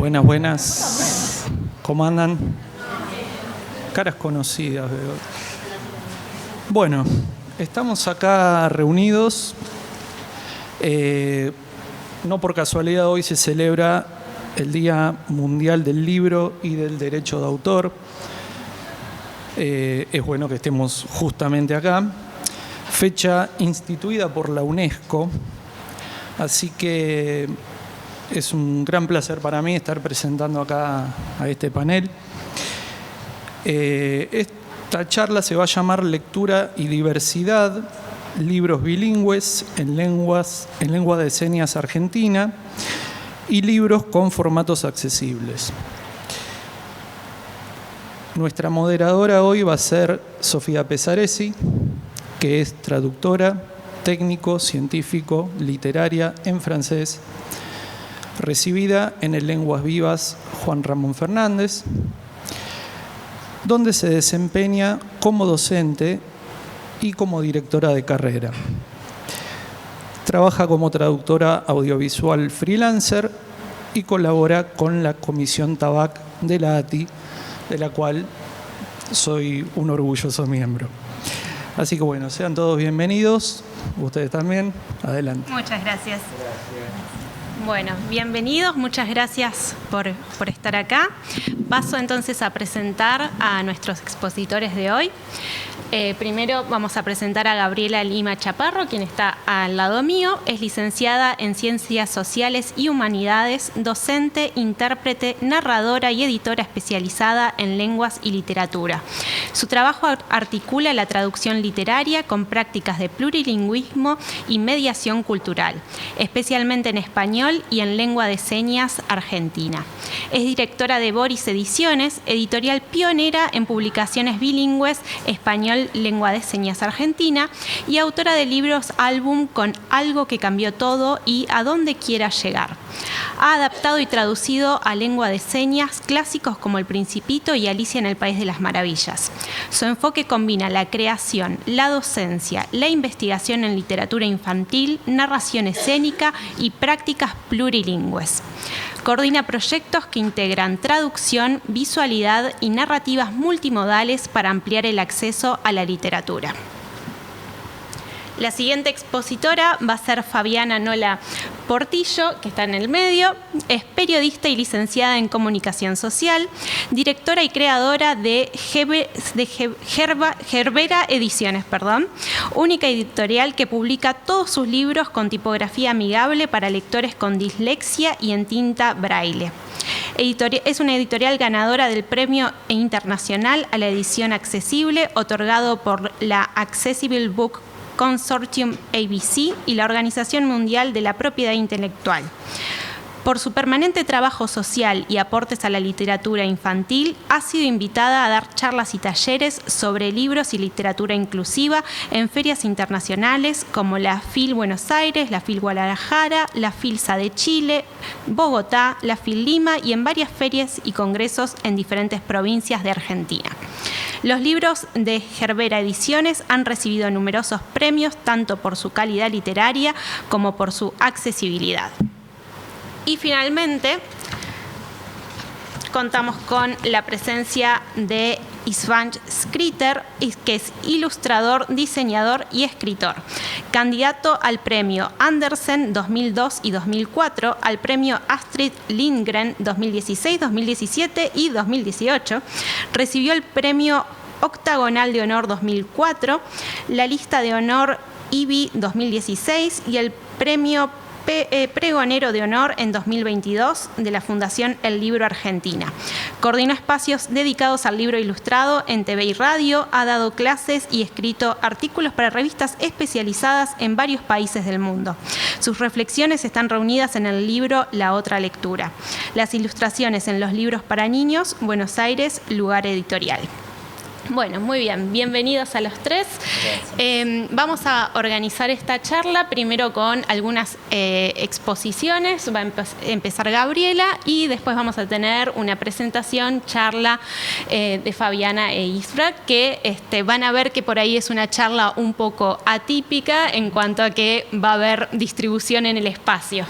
Buenas, buenas. ¿Cómo andan? Caras conocidas, veo. Bueno, estamos acá reunidos. No por casualidad hoy se celebra el Día Mundial del Libro y del Derecho de Autor. Es bueno que estemos justamente acá. Fecha instituida por la UNESCO. Así que es un gran placer para mí estar presentando acá a este panel. Esta charla se va a llamar Lectura y Diversidad, libros bilingües en lengua de señas argentina y libros con formatos accesibles. Nuestra moderadora hoy va a ser Sofía Pesaresi, que es traductora, técnico, científico, literaria en francés, recibida en el Lenguas Vivas Juan Ramón Fernández, donde se desempeña como docente y como directora de carrera. Trabaja como traductora audiovisual freelancer y colabora con la Comisión TABAC de la ATI, de la cual soy un orgulloso miembro. Así que bueno, sean todos bienvenidos. Ustedes también. Adelante. Muchas gracias. Bueno, bienvenidos. Muchas gracias por estar acá. Paso entonces a presentar a nuestros expositores de hoy. Primero vamos a presentar a Gabriela Lima Chaparro, quien está al lado mío. Es licenciada en Ciencias Sociales y Humanidades, docente, intérprete, narradora y editora especializada en lenguas y literatura. Su trabajo articula la traducción literaria con prácticas de plurilingüismo y mediación cultural, especialmente en español y en lengua de señas argentina. Es directora de Boris Ediciones, editorial pionera en publicaciones bilingües español, lengua de señas argentina, y autora de libros álbum con Algo que cambió todo y A dónde quiera llegar. Ha adaptado y traducido a lengua de señas clásicos como El Principito y Alicia en el País de las Maravillas. Su enfoque combina la creación, la docencia, la investigación en literatura infantil, narración escénica y prácticas plurilingües. Coordina proyectos que integran traducción, visualidad y narrativas multimodales para ampliar el acceso a la literatura. La siguiente expositora va a ser Fabiana Nola Portillo, que está en el medio. Es periodista y licenciada en Comunicación Social, directora y creadora de Gerbera Ediciones, única editorial que publica todos sus libros con tipografía amigable para lectores con dislexia y en tinta braille. Es una editorial ganadora del Premio Internacional a la Edición Accesible, otorgado por la Accessible Book Consortium ABC y la Organización Mundial de la Propiedad Intelectual. Por su permanente trabajo social y aportes a la literatura infantil, ha sido invitada a dar charlas y talleres sobre libros y literatura inclusiva en ferias internacionales como la FIL Buenos Aires, la FIL Guadalajara, la FILSA de Chile, Bogotá, la FIL Lima y en varias ferias y congresos en diferentes provincias de Argentina. Los libros de Gerbera Ediciones han recibido numerosos premios tanto por su calidad literaria como por su accesibilidad. Y finalmente, contamos con la presencia de István Skritter, que es ilustrador, diseñador y escritor. Candidato al premio Andersen 2002 y 2004, al premio Astrid Lindgren 2016, 2017 y 2018. Recibió el premio Octagonal de Honor 2004, la lista de honor IBI 2016 y el premio Pregonero de Honor en 2022 de la Fundación El Libro Argentina. Coordinó espacios dedicados al libro ilustrado en TV y radio, ha dado clases y escrito artículos para revistas especializadas en varios países del mundo. Sus reflexiones están reunidas en el libro La Otra Lectura. Las ilustraciones en los libros para niños, Buenos Aires, Lugar Editorial. Bueno, muy bien. Bienvenidos a los tres. Vamos a organizar esta charla primero con algunas exposiciones. Va a empezar Gabriela y después vamos a tener una presentación, charla de Fabiana e Isra, que van a ver que por ahí es una charla un poco atípica en cuanto a que va a haber distribución en el espacio.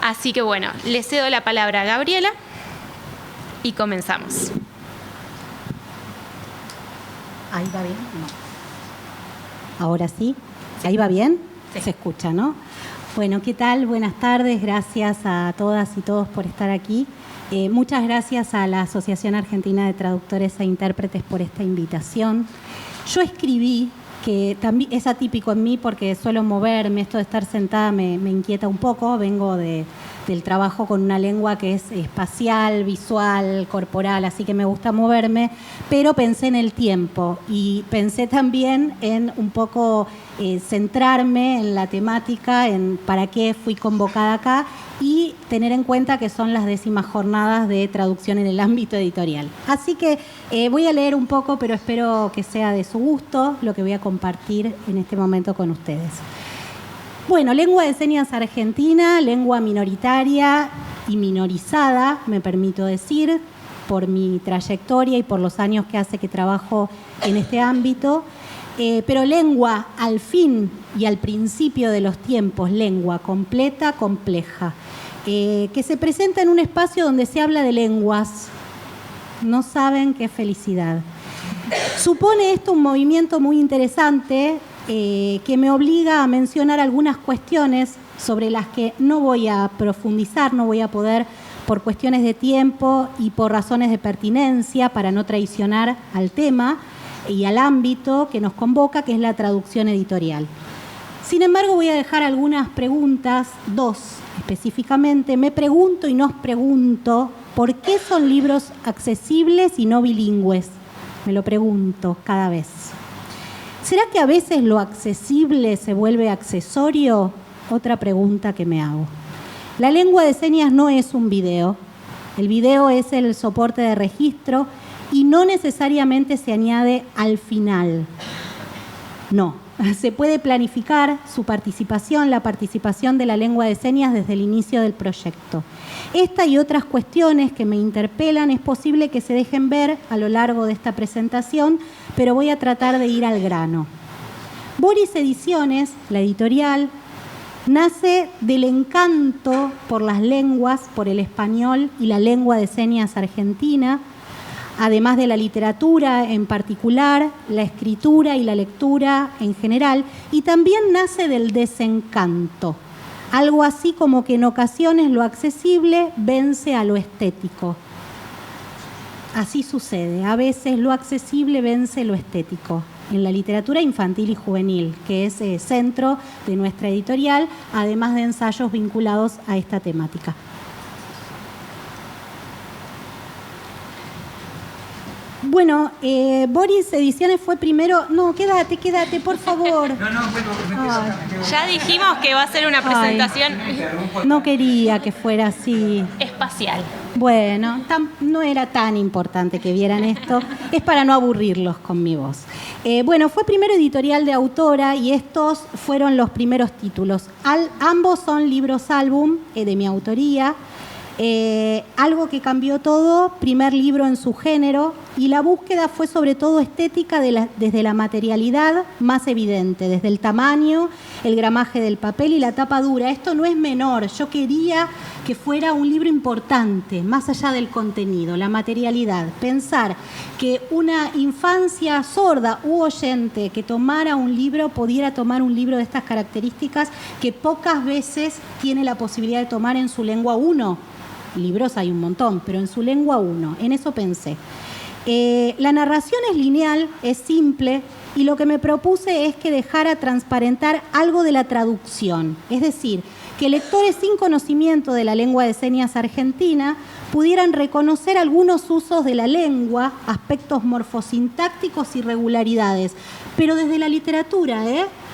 Así que bueno, le cedo la palabra a Gabriela y comenzamos. Ahí va bien. No. Ahora sí. ¿Ahí va bien? Sí. Se escucha, ¿no? Bueno, ¿qué tal? Buenas tardes. Gracias a todas y todos por estar aquí. Muchas gracias a la Asociación Argentina de Traductores e Intérpretes por esta invitación. Yo escribí, que también es atípico en mí porque suelo moverme, esto de estar sentada me inquieta un poco, vengo del trabajo con una lengua que es espacial, visual, corporal, así que me gusta moverme, pero pensé en el tiempo y pensé también en un poco centrarme en la temática, en para qué fui convocada acá y tener en cuenta que son las 10ª jornadas de traducción en el ámbito editorial. Así que voy a leer un poco, pero espero que sea de su gusto lo que voy a compartir en este momento con ustedes. Bueno, lengua de señas argentina, lengua minoritaria y minorizada, me permito decir, por mi trayectoria y por los años que hace que trabajo en este ámbito. Pero lengua al fin y al principio de los tiempos, lengua completa, compleja, que se presenta en un espacio donde se habla de lenguas. No saben qué felicidad. Supone esto un movimiento muy interesante que me obliga a mencionar algunas cuestiones sobre las que no voy a profundizar, no voy a poder por cuestiones de tiempo y por razones de pertinencia para no traicionar al tema y al ámbito que nos convoca, que es la traducción editorial. Sin embargo, voy a dejar algunas preguntas, 2 específicamente. Me pregunto y nos pregunto, ¿por qué son libros accesibles y no bilingües? Me lo pregunto cada vez. ¿Será que a veces lo accesible se vuelve accesorio? Otra pregunta que me hago. La lengua de señas no es un video. El video es el soporte de registro y no necesariamente se añade al final. No, se puede planificar su participación, la participación de la lengua de señas desde el inicio del proyecto. Esta y otras cuestiones que me interpelan es posible que se dejen ver a lo largo de esta presentación, pero voy a tratar de ir al grano. Boris Ediciones, la editorial, nace del encanto por las lenguas, por el español y la lengua de señas argentina, además de la literatura en particular, la escritura y la lectura en general, y también nace del desencanto, algo así como que en ocasiones lo accesible vence a lo estético. Así sucede, a veces lo accesible vence lo estético, en la literatura infantil y juvenil, que es centro de nuestra editorial, además de ensayos vinculados a esta temática. Bueno, Boris Ediciones fue primero... No, quédate, por favor. Ya dijimos que va a ser una presentación... No quería que fuera así. Espacial. Bueno, no era tan importante que vieran esto. Es para no aburrirlos con mi voz. Bueno, fue primero editorial de autora y estos fueron los primeros títulos. Ambos son libros álbum de mi autoría. Algo que cambió todo, primer libro en su género, y la búsqueda fue sobre todo estética desde la materialidad más evidente, desde el tamaño, el gramaje del papel y la tapa dura. Esto no es menor, yo quería que fuera un libro importante, más allá del contenido, la materialidad. Pensar que una infancia sorda u oyente que tomara un libro, pudiera tomar un libro de estas características que pocas veces tiene la posibilidad de tomar en su lengua 1. Libros hay un montón, pero en su lengua 1. En eso pensé. La narración es lineal, es simple, y lo que me propuse es que dejara transparentar algo de la traducción. Es decir, que lectores sin conocimiento de la lengua de señas argentina pudieran reconocer algunos usos de la lengua, aspectos morfosintácticos y regularidades, pero desde la literatura,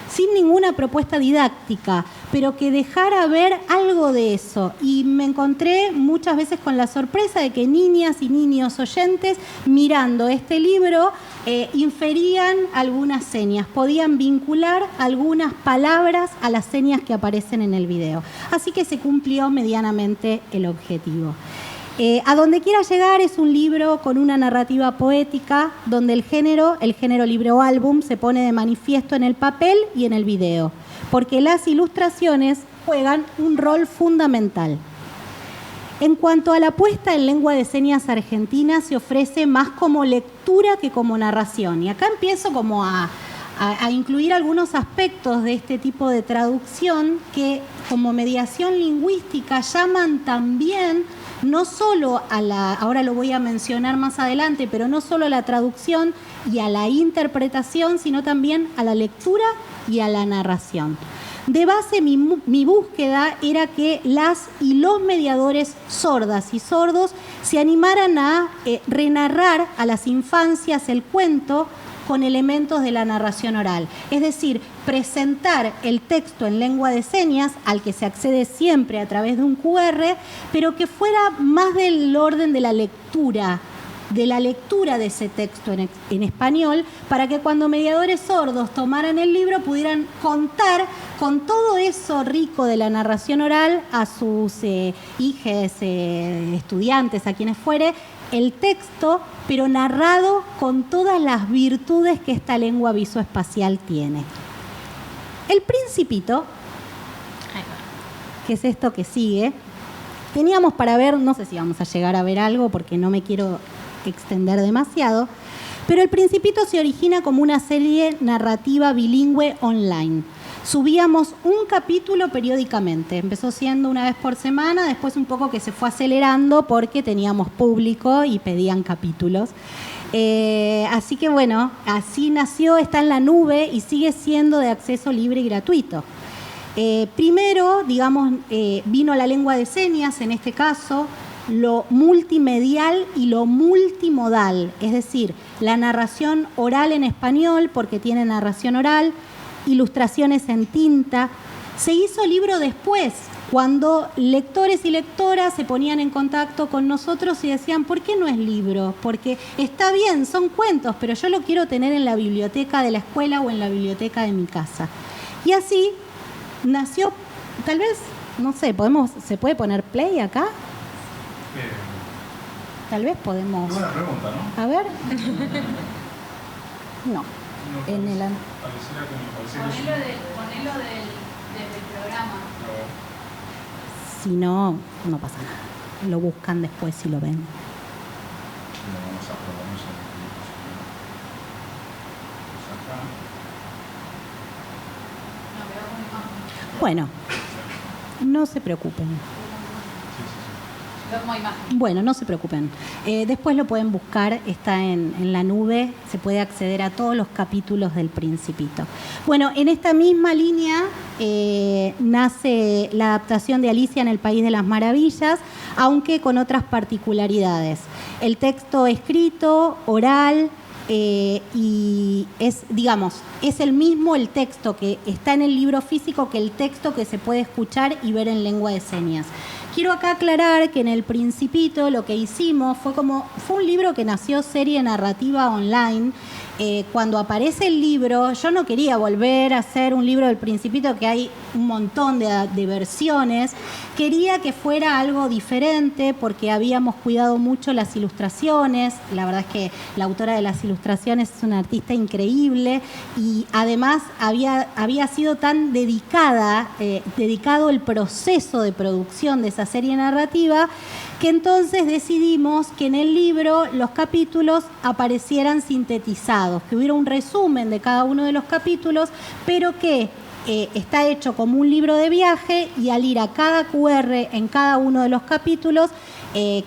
sin ninguna propuesta didáctica, pero que dejara ver algo de eso. Y me encontré muchas veces con la sorpresa de que niñas y niños oyentes, mirando este libro, inferían algunas señas, podían vincular algunas palabras a las señas que aparecen en el video. Así que se cumplió medianamente el objetivo. A donde quiera llegar es un libro con una narrativa poética donde el género libro álbum se pone de manifiesto en el papel y en el video, porque las ilustraciones juegan un rol fundamental. En cuanto a la puesta en lengua de señas argentina, se ofrece más como lectura que como narración. Y acá empiezo como a incluir algunos aspectos de este tipo de traducción que como mediación lingüística llaman también no solo a la, ahora lo voy a mencionar más adelante, pero no solo a la traducción y a la interpretación, sino también a la lectura y a la narración. De base, mi búsqueda era que las y los mediadores sordas y sordos se animaran a renarrar a las infancias el cuento con elementos de la narración oral. Es decir, presentar el texto en lengua de señas, al que se accede siempre a través de un QR, pero que fuera más del orden de la lectura de ese texto en español, para que cuando mediadores sordos tomaran el libro pudieran contar con todo eso rico de la narración oral a sus hijes, estudiantes, a quienes fuere, el texto, pero narrado con todas las virtudes que esta lengua visoespacial tiene. El Principito, que es esto que sigue, teníamos para ver, no sé si vamos a llegar a ver algo porque no me quiero extender demasiado, pero El Principito se origina como una serie narrativa bilingüe online. Subíamos un capítulo periódicamente, empezó siendo una vez por semana, después un poco que se fue acelerando porque teníamos público y pedían capítulos. Así que bueno, así nació, está en la nube y sigue siendo de acceso libre y gratuito. Primero, digamos, vino la lengua de señas, en este caso, lo multimedial y lo multimodal, es decir, la narración oral en español, porque tiene narración oral, ilustraciones en tinta. Se hizo libro después, cuando lectores y lectoras se ponían en contacto con nosotros y decían, ¿por qué no es libro? Porque está bien, son cuentos, pero yo lo quiero tener en la biblioteca de la escuela o en la biblioteca de mi casa. Y así nació, tal vez, no sé, ¿se puede poner play acá? Tal vez podemos... Buena pregunta, ¿no? A ver. No. En el... Ponelo desde el programa. Si no, no pasa nada. Lo buscan después si lo ven. Bueno, no se preocupen. Bueno, no se preocupen. Después lo pueden buscar, está en la nube, se puede acceder a todos los capítulos del Principito. Bueno, en esta misma línea nace la adaptación de Alicia en el País de las Maravillas, aunque con otras particularidades. El texto escrito, oral, y es, digamos, es el mismo el texto que está en el libro físico que el texto que se puede escuchar y ver en lengua de señas. Quiero acá aclarar que en El Principito lo que hicimos fue un libro que nació serie narrativa online. Cuando aparece el libro, yo no quería volver a hacer un libro del Principito, que hay un montón de versiones. Quería que fuera algo diferente porque habíamos cuidado mucho las ilustraciones. La verdad es que la autora de las ilustraciones es una artista increíble y además había sido tan dedicado el proceso de producción de esa serie narrativa, que entonces decidimos que en el libro los capítulos aparecieran sintetizados, que hubiera un resumen de cada uno de los capítulos, pero que está hecho como un libro de viaje, y al ir a cada QR en cada uno de los capítulos,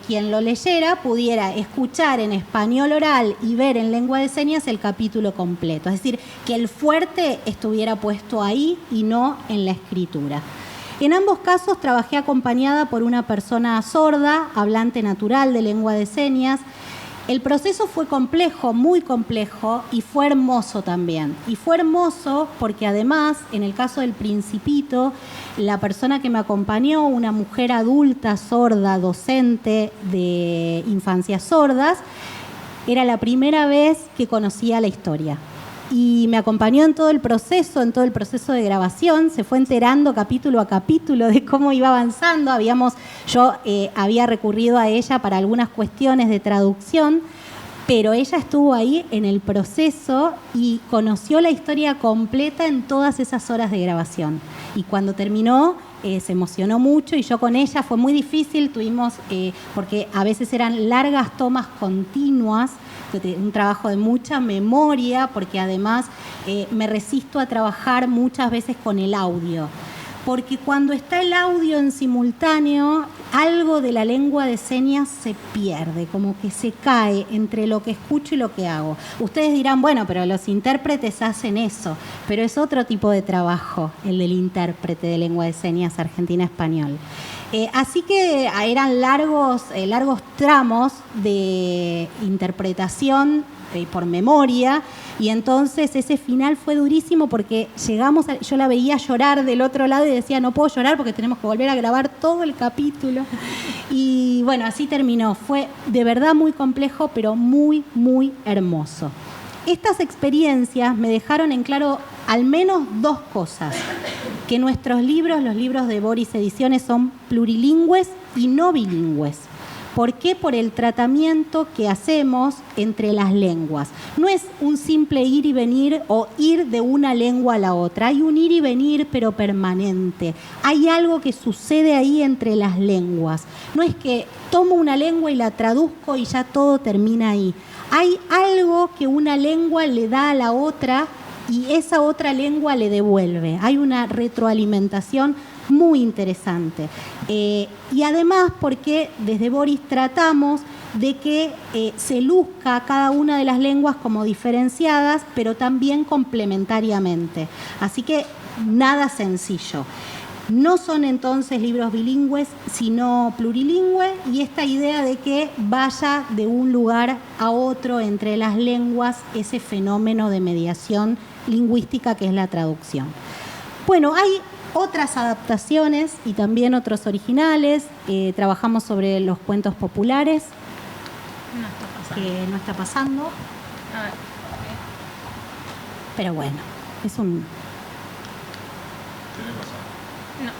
quien lo leyera pudiera escuchar en español oral y ver en lengua de señas el capítulo completo. Es decir, que el fuerte estuviera puesto ahí y no en la escritura. En ambos casos trabajé acompañada por una persona sorda, hablante natural de lengua de señas. El proceso fue complejo, muy complejo, y fue hermoso también. Y fue hermoso porque además, en el caso del Principito, la persona que me acompañó, una mujer adulta, sorda, docente de infancias sordas, era la primera vez que conocía la historia. Y me acompañó en todo el proceso de grabación, se fue enterando capítulo a capítulo de cómo iba avanzando. Yo había recurrido a ella para algunas cuestiones de traducción, pero ella estuvo ahí en el proceso y conoció la historia completa en todas esas horas de grabación. Y cuando terminó, se emocionó mucho y yo con ella fue muy difícil, tuvimos, porque a veces eran largas tomas continuas, un trabajo de mucha memoria, porque además me resisto a trabajar muchas veces con el audio. Porque cuando está el audio en simultáneo, algo de la lengua de señas se pierde, como que se cae entre lo que escucho y lo que hago. Ustedes dirán, bueno, pero los intérpretes hacen eso, pero es otro tipo de trabajo, el del intérprete de lengua de señas argentina-español. Así que eran largos tramos de interpretación por memoria, y entonces ese final fue durísimo porque yo la veía llorar del otro lado y decía, no puedo llorar porque tenemos que volver a grabar todo el capítulo. Y bueno, así terminó. Fue de verdad muy complejo, pero muy, muy hermoso. Estas experiencias me dejaron en claro al menos dos cosas: que nuestros libros, los libros de Boris Ediciones, son plurilingües y no bilingües. ¿Por qué? Por el tratamiento que hacemos entre las lenguas. No es un simple ir y venir o ir de una lengua a la otra. Hay un ir y venir, pero permanente. Hay algo que sucede ahí entre las lenguas. No es que tomo una lengua y la traduzco y ya todo termina ahí. Hay algo que una lengua le da a la otra y esa otra lengua le devuelve. Hay una retroalimentación muy interesante. Y además porque desde Boris tratamos de que se luzca cada una de las lenguas como diferenciadas, pero también complementariamente. Así que nada sencillo. No son entonces libros bilingües, sino plurilingües, y esta idea de que vaya de un lugar a otro entre las lenguas, ese fenómeno de mediación lingüística que es la traducción. Bueno, hay otras adaptaciones y también otros originales. Trabajamos sobre los cuentos populares. Que no está pasando. A ver. Pero bueno, es un... No.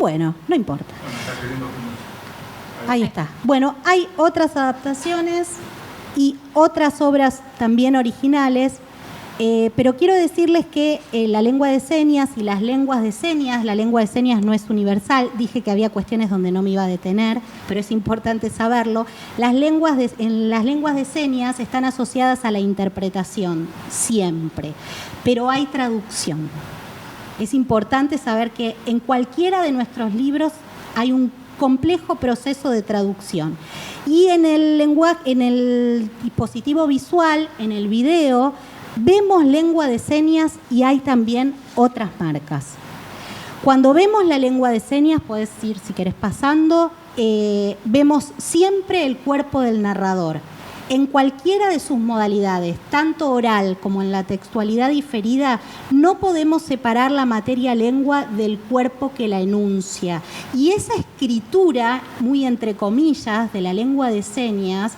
Bueno, no importa. Ahí está. Bueno, hay otras adaptaciones y otras obras también originales, pero quiero decirles que la lengua de señas y las lenguas de señas, la lengua de señas no es universal. Dije que había cuestiones donde no me iba a detener, pero es importante saberlo. En las lenguas de señas están asociadas a la interpretación, siempre, pero hay traducción. Es importante saber que en cualquiera de nuestros libros hay un complejo proceso de traducción. Y en el lenguaje, en el dispositivo visual, en el video, vemos lengua de señas y hay también otras marcas. Cuando vemos la lengua de señas, puedes ir si querés pasando, vemos siempre el cuerpo del narrador. En cualquiera de sus modalidades, tanto oral como en la textualidad diferida, no podemos separar la materia lengua del cuerpo que la enuncia. Y esa escritura, muy entre comillas, de la lengua de señas,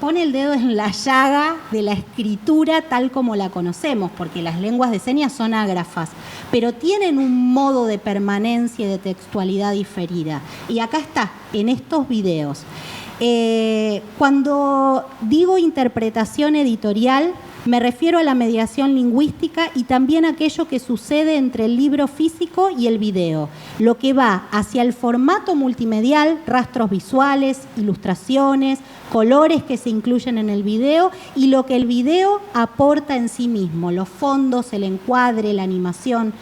pone el dedo en la llaga de la escritura tal como la conocemos, porque las lenguas de señas son ágrafas, pero tienen un modo de permanencia y de textualidad diferida. Y acá está, en estos videos. Cuando digo interpretación editorial, me refiero a la mediación lingüística y también a aquello que sucede entre el libro físico y el video, lo que va hacia el formato multimedial, rastros visuales, ilustraciones, colores que se incluyen en el video y lo que el video aporta en sí mismo, los fondos, el encuadre, la animación.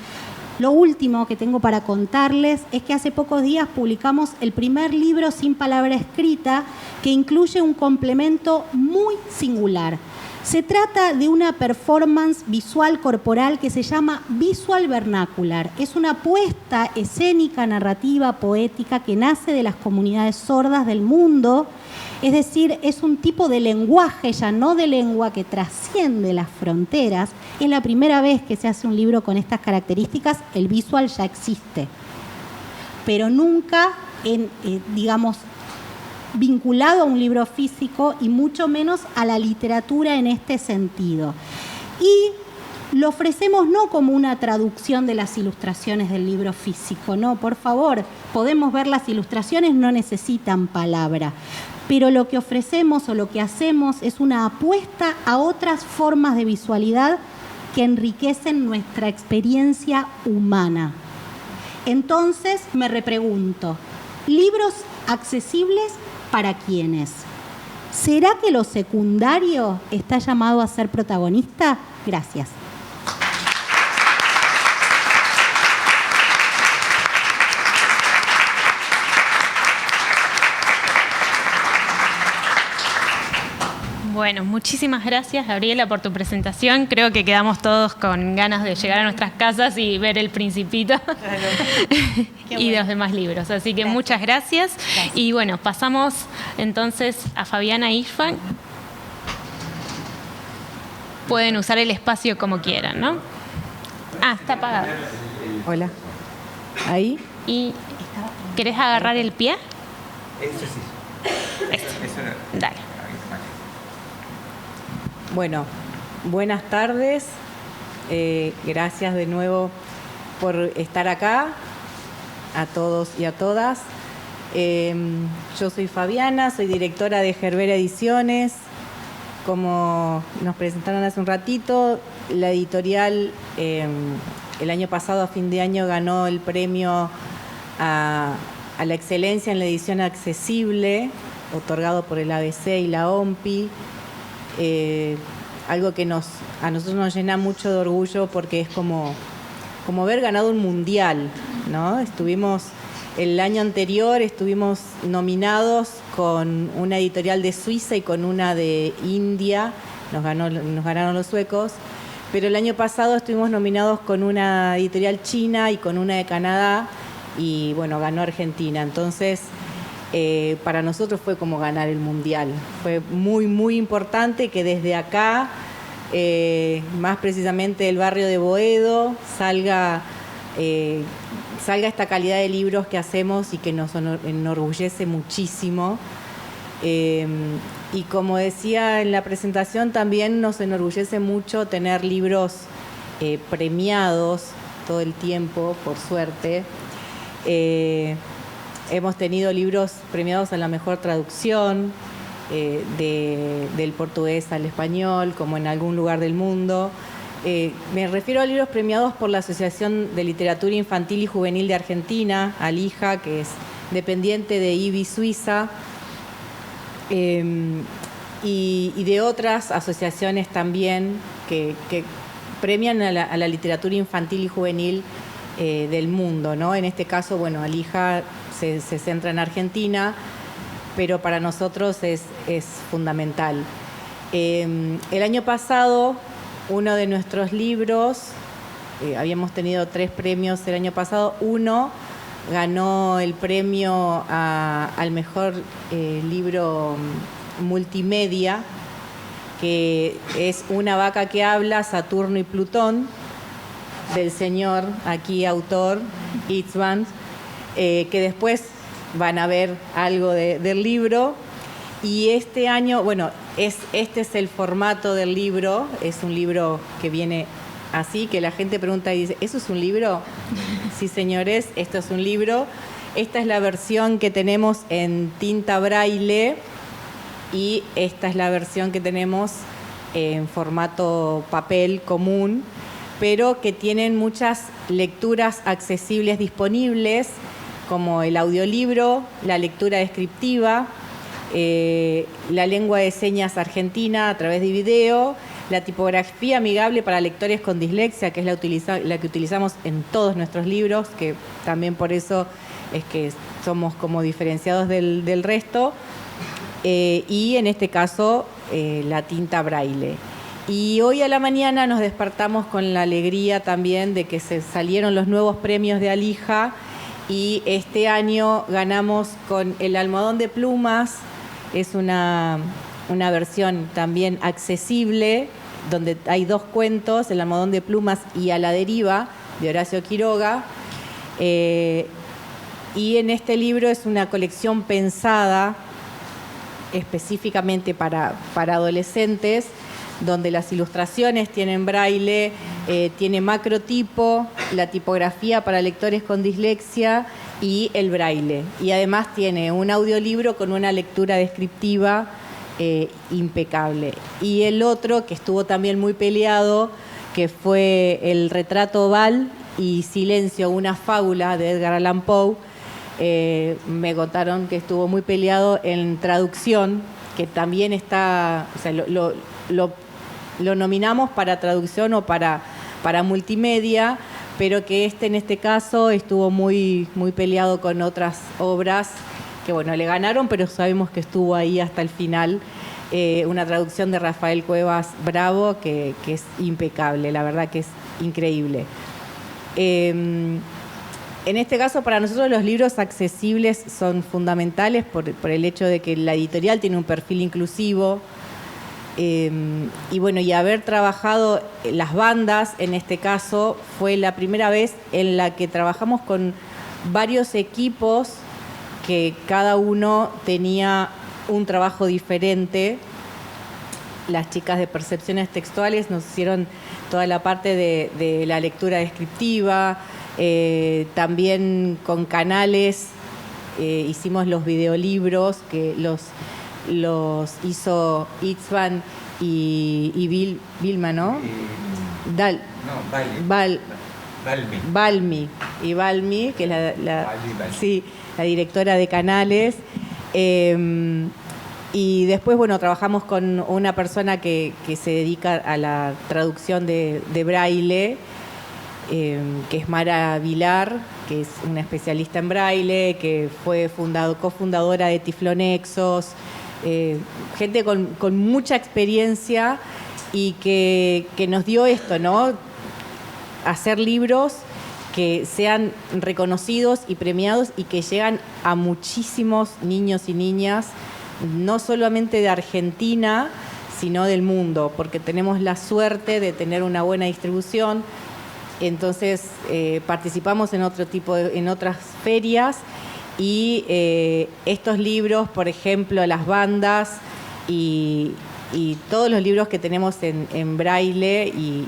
Lo último que tengo para contarles es que hace pocos días publicamos el primer libro sin palabra escrita que incluye un complemento muy singular. Se trata de una performance visual corporal que se llama Visual Vernacular. Es una puesta escénica, narrativa, poética que nace de las comunidades sordas del mundo. Es decir, es un tipo de lenguaje, ya no de lengua, que trasciende las fronteras. Es la primera vez que se hace un libro con estas características. El visual ya existe, pero nunca, digamos, vinculado a un libro físico y mucho menos a la literatura en este sentido. Y lo ofrecemos no como una traducción de las ilustraciones del libro físico, no, por favor, podemos ver las ilustraciones, no necesitan palabra. pero lo que ofrecemos o lo que hacemos es una apuesta a otras formas de visualidad que enriquecen nuestra experiencia humana. Entonces me repregunto, ¿libros accesibles para quiénes? ¿Será que lo secundario está llamado a ser protagonista? Gracias. Bueno, muchísimas gracias, Gabriela, por tu presentación. Creo que quedamos todos con ganas de llegar a nuestras casas y ver El Principito y los demás libros. Así que muchas gracias. Y bueno, pasamos entonces a Fabiana Ishfan. Pueden usar el espacio como quieran, ¿no? Ah, está apagado. Hola. ¿Ahí? ¿Y querés agarrar el pie? Eso sí. Eso no. Dale. Bueno, buenas tardes. Gracias de nuevo por estar acá, a todos y a todas. Yo soy Fabiana, soy directora de Gerbera Ediciones. Como nos presentaron hace un ratito, la editorial el año pasado, a fin de año, ganó el premio a la excelencia en la edición accesible, otorgado por el ABC y la OMPI. Algo que a nosotros nos llena mucho de orgullo porque es como haber ganado un mundial, ¿no? El año anterior estuvimos nominados con una editorial de Suiza y con una de India, nos ganaron los suecos, pero el año pasado estuvimos nominados con una editorial china y con una de Canadá y bueno, ganó Argentina. Entonces, para nosotros fue como ganar el mundial. Fue muy, muy importante que desde acá, más precisamente del barrio de Boedo, salga esta calidad de libros que hacemos y que nos enorgullece muchísimo. Y como decía en la presentación, también nos enorgullece mucho tener libros premiados todo el tiempo, por suerte. Hemos tenido libros premiados a la mejor traducción del portugués al español, como en algún lugar del mundo. Me refiero a libros premiados por la Asociación de Literatura Infantil y Juvenil de Argentina, ALIJA, que es dependiente de IBI Suiza, y de otras asociaciones también que premian a la literatura infantil y juvenil del mundo, ¿no? En este caso, bueno, ALIJA se centra en Argentina, pero para nosotros es fundamental. El año pasado, uno de nuestros libros, habíamos tenido 3 premios el año pasado, uno ganó el premio al mejor libro multimedia, que es Una vaca que habla, Saturno y Plutón, del señor, aquí autor, Itzvan, que después van a ver algo del libro. Y este año, bueno, este es el formato del libro, es un libro que viene así, que la gente pregunta y dice, ¿eso es un libro? Sí, señores, esto es un libro. Esta es la versión que tenemos en tinta braille y esta es la versión que tenemos en formato papel común, pero que tienen muchas lecturas accesibles disponibles, como el audiolibro, la lectura descriptiva, la lengua de señas argentina a través de video, la tipografía amigable para lectores con dislexia, que es la que utilizamos en todos nuestros libros, que también por eso es que somos como diferenciados del resto, y en este caso la tinta braille. Y hoy a la mañana nos despertamos con la alegría también de que se salieron los nuevos premios de ALIJA y este año ganamos con El almohadón de plumas. Es una versión también accesible, donde hay 2 cuentos, El almohadón de plumas y A la deriva, de Horacio Quiroga. Y en este libro es una colección pensada específicamente para adolescentes, donde las ilustraciones tienen braille, Tiene macrotipo, la tipografía para lectores con dislexia y el braille. Y además tiene un audiolibro con una lectura descriptiva impecable. Y el otro, que estuvo también muy peleado, que fue el retrato oval y Silencio, una fábula de Edgar Allan Poe, me contaron que estuvo muy peleado en traducción, que también está, o sea, lo nominamos para traducción o para multimedia, pero que en este caso estuvo muy, muy peleado con otras obras que, bueno, le ganaron, pero sabemos que estuvo ahí hasta el final. Una traducción de Rafael Cuevas Bravo que es impecable, la verdad que es increíble. En este caso, para nosotros los libros accesibles son fundamentales por el hecho de que la editorial tiene un perfil inclusivo. Y bueno, y haber trabajado las bandas, en este caso, fue la primera vez en la que trabajamos con varios equipos que cada uno tenía un trabajo diferente. Las chicas de Percepciones Textuales nos hicieron toda la parte de la lectura descriptiva, también con Canales hicimos los videolibros que los hizo Itzvan y Vilma, ¿no? Balmi, que es la directora de Canales. Y después, bueno, trabajamos con una persona que se dedica a la traducción de braille, que es Mara Vilar, que es una especialista en braille, que fue cofundadora de Tiflonexos, gente con mucha experiencia y que nos dio esto, ¿no? Hacer libros que sean reconocidos y premiados y que llegan a muchísimos niños y niñas, no solamente de Argentina, sino del mundo, porque tenemos la suerte de tener una buena distribución. Entonces participamos en otras ferias y estos libros, por ejemplo, las bandas y todos los libros que tenemos en braille y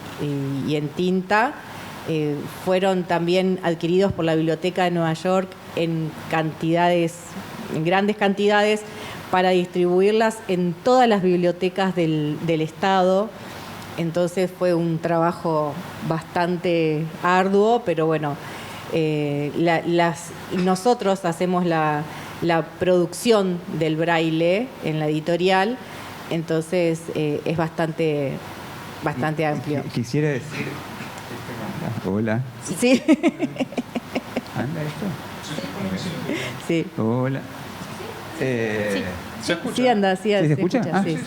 en tinta fueron también adquiridos por la Biblioteca de Nueva York en grandes cantidades, para distribuirlas en todas las bibliotecas del Estado. Entonces fue un trabajo bastante arduo, pero bueno, nosotros hacemos la producción del braille en la editorial, entonces es bastante amplio. Quisiera decir... Hola. Sí. ¿Anda esto? Sí. Hola. ¿Se escucha? Sí, anda, sí, ¿Se escucha? Sí.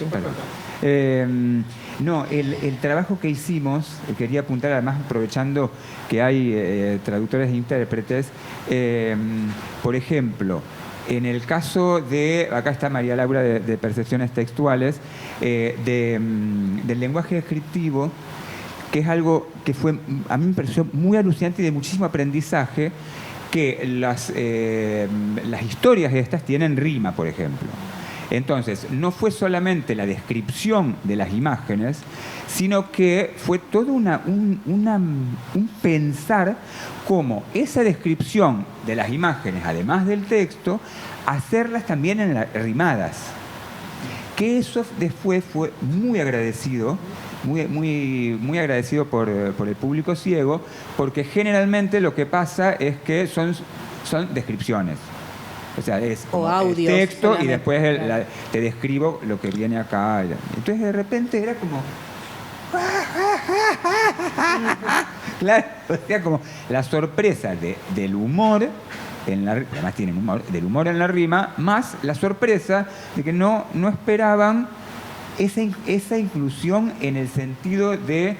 No, el trabajo que hicimos, quería apuntar, además aprovechando que hay traductores e intérpretes, por ejemplo, en el caso de, acá está María Laura de Percepciones Textuales, del lenguaje descriptivo, que es algo que a mí me pareció muy alucinante y de muchísimo aprendizaje, que las historias estas tienen rima, por ejemplo. Entonces, no fue solamente la descripción de las imágenes, sino que fue todo un pensar cómo esa descripción de las imágenes, además del texto, hacerlas también rimadas. Que eso después fue muy agradecido, muy agradecido por el público ciego, porque generalmente lo que pasa es que son descripciones. O sea, es como audios, el texto solamente. Y después te describo lo que viene acá. Entonces de repente era como... Claro, o sea, como la sorpresa del humor, además tienen humor, del humor en la rima, más la sorpresa de que no esperaban esa inclusión en el sentido de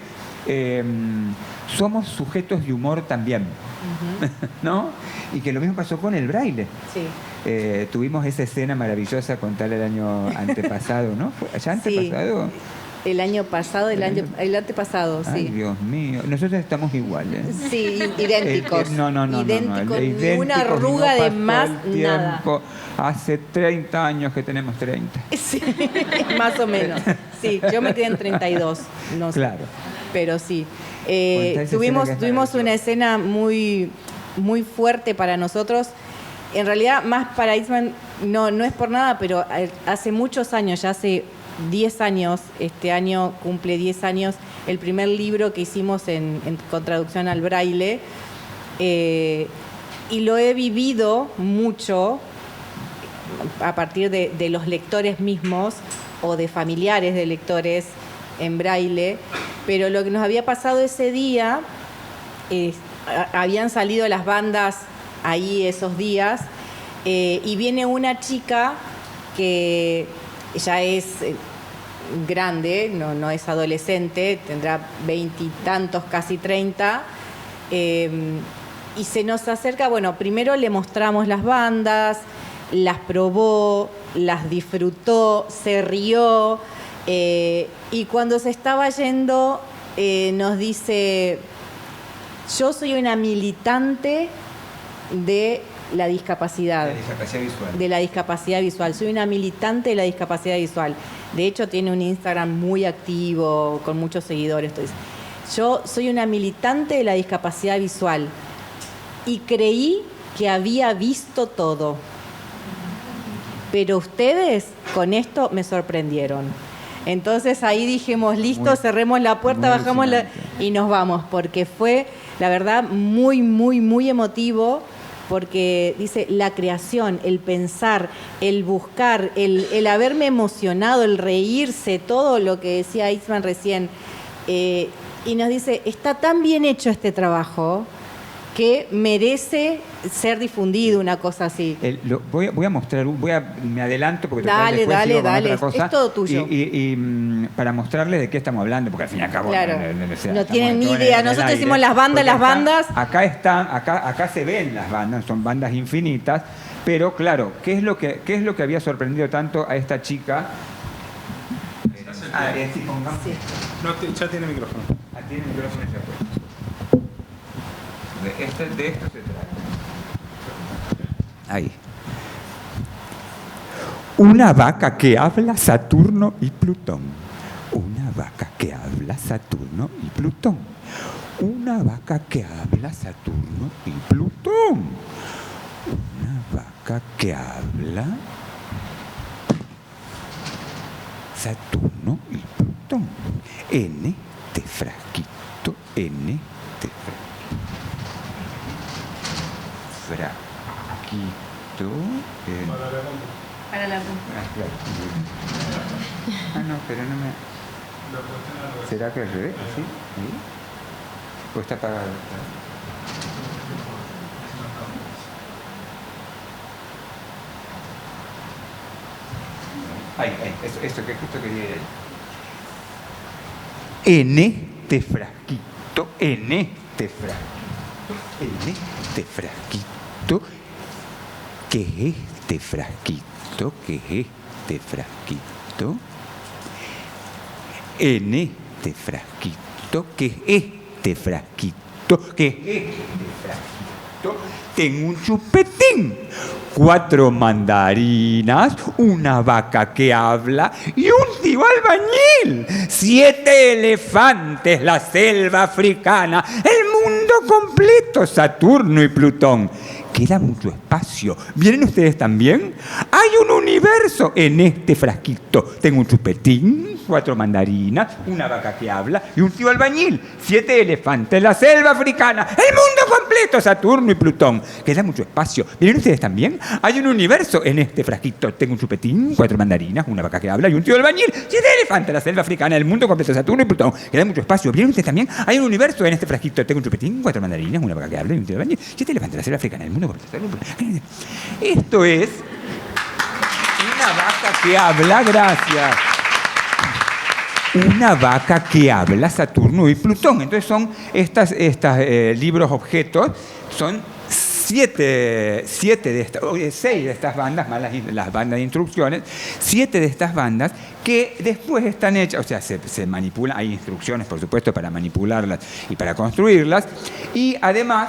somos sujetos de humor también. Uh-huh. ¿No? Y que lo mismo pasó con el braille. Sí. Tuvimos esa escena maravillosa con tal el año antepasado, ¿no? ¿Ya antepasado? Sí. El año pasado, el antepasado, sí. Ay, Dios mío. Nosotros estamos iguales. Sí, idénticos. No. Idénticos, ni una arruga de más, nada. Hace 30 años que tenemos 30. Sí, más o menos. Sí, yo me quedé en 32. No sé. Claro. Pero sí. Tuvimos una escena muy, muy fuerte para nosotros. En realidad, más para Eastman, no es por nada, pero hace muchos años, ya hace 10 años, este año cumple 10 años, el primer libro que hicimos con traducción al braille, y lo he vivido mucho a partir de los lectores mismos o de familiares de lectores en braille, pero lo que nos había pasado ese día, habían salido las bandas ahí esos días, y viene una chica que ya es grande, no es adolescente, tendrá 20 y tantos, casi 30, y se nos acerca. Bueno, primero le mostramos las bandas, las probó, las disfrutó, se rió, y cuando se estaba yendo nos dice: yo soy una militante de la discapacidad. De la discapacidad visual. Soy una militante de la discapacidad visual. De hecho, tiene un Instagram muy activo, con muchos seguidores. Entonces, yo soy una militante de la discapacidad visual y creí que había visto todo. Pero ustedes con esto me sorprendieron. Entonces ahí dijimos, listo, cerremos la puerta, bajamos y nos vamos, porque fue, la verdad, muy, muy, muy emotivo, porque dice, la creación, el pensar, el buscar, el haberme emocionado, el reírse, todo lo que decía Eastman recién, y nos dice, está tan bien hecho este trabajo que merece ser difundido, una cosa así. Voy a mostrar, me adelanto porque dale, otra cosa, es todo tuyo. Y para mostrarles de qué estamos hablando, porque al fin y al cabo claro, no tienen ni idea. Nosotros hicimos las bandas. Acá se ven las bandas, son bandas infinitas, pero claro, ¿qué es lo que había sorprendido tanto a esta chica? Sí. No, ya tiene micrófono. Tiene micrófono ya puesto. De esto se trata. Ahí. Una vaca que habla, Saturno y Plutón. Una vaca que habla, Saturno y Plutón. Una vaca que habla, Saturno y Plutón. Una vaca que habla, Saturno y Plutón. En este frasquito, Para la punta. No, pero no me... ¿Será que al revés? ¿Así? ¿Ahí? ¿O está apagado? Ahí, esto que justo quería ir ahí. En este frasquito, ¿qué es este frasquito? En este frasquito, ¿qué es este frasquito? Tengo un chupetín, 4 mandarinas, una vaca que habla y un tío albañil, 7 elefantes, la selva africana, el mundo completo, Saturno y Plutón. Queda mucho espacio. ¿Vienen ustedes también? Hay un universo en este frasquito. Tengo un chupetín, 4 mandarinas, una vaca que habla y un tío albañil, 7 elefantes, la selva africana, el mundo completo, Saturno y Plutón. Queda mucho espacio. ¿Vienen ustedes también? Hay un universo en este frasquito. Tengo un chupetín, 4 mandarinas, una vaca que habla y un tío albañil, 7 elefantes, la selva africana, el mundo completo, Saturno y Plutón. Queda mucho espacio. ¿Vienen ustedes también? Hay un universo en este frasquito. Tengo un chupetín, 4 mandarinas, una vaca que habla y un tío albañil, 7 elefantes, la selva africana, el mundo completo, Saturno y Plutón. Esto es una vaca que habla, gracias. Una vaca que habla, Saturno y Plutón. Entonces son estas libros objetos, son 6 de estas bandas, más las bandas de instrucciones, 7 de estas bandas que después están hechas, o sea, se manipulan, hay instrucciones, por supuesto, para manipularlas y para construirlas, y además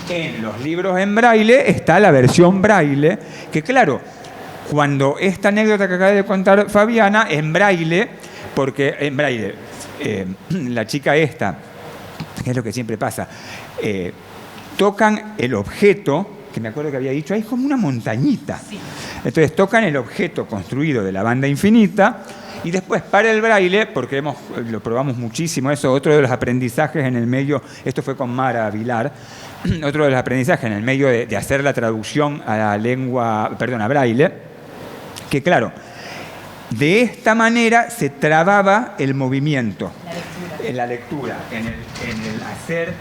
en los libros en braille está la versión braille, que claro, cuando esta anécdota que acaba de contar Fabiana, en braille, porque en braille la chica esta, que es lo que siempre pasa, tocan el objeto, que me acuerdo que había dicho, ahí es como una montañita. Sí. Entonces tocan el objeto construido de la banda infinita y después para el braille, porque lo probamos muchísimo eso, otro de los aprendizajes en el medio, esto fue con Mara Vilar, otro de los aprendizajes en el medio de hacer la traducción a la lengua, perdón, a braille, que claro, de esta manera se trababa el movimiento, en la lectura, en el hacer.